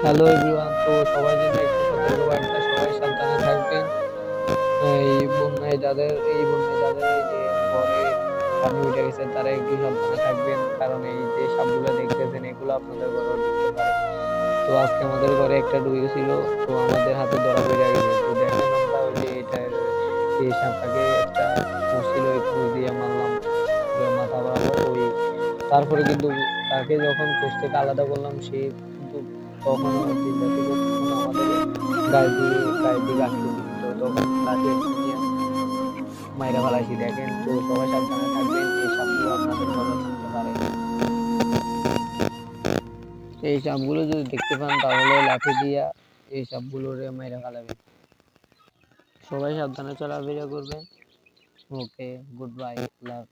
Hello everyone, তো সবার জন্য একটু সতর্কবার্তা, সবাই সাবধানে থাকবেন। এই বন্যায় যাদের এই যে ঘরে পানি উঠে গেছে তারা একটু সাবধানে থাকবেন, কারণ এই যে সাপগুলো দেখতেছেন এগুলো আপনাদের ঘরেও ঢুকতে পারে। তো আজকে আমাদের ঘরে একটা ঢুকেছিল, তো আমাদের হাতে ধরা পড়ে গেছে। তো দেখেন আমরা ওই যে এটার এই সাপটাকে একটা কুচ ছিল, ওই কুচ দিয়ে মারলাম পুরো মাথা বরাবর। তারপরে কিন্তু তাকে যখন কুচ থেকে আলাদা করলাম সে কিন্তু তখনও জিন্দা ছিল, তখনও আমাদের গায়ের দিকে আসতেছিল। তো তখন লাঠি একটা নিয়ে মাইরা ফেলাইছি দেখেন। তো সবাই সাবধানে থাকবেন, এই সাপগুলো আপনাদের ঘরেও থাকতে পারে। এই সাপগুলো যদি দেখতে পান তাহলে লাঠি দিয়া এই সাপগুলোরে মাইরা ফেলাবেন। সবাই সাবধানে চলাফেরা করবেন। ওকে, গুড বাই, লাভ।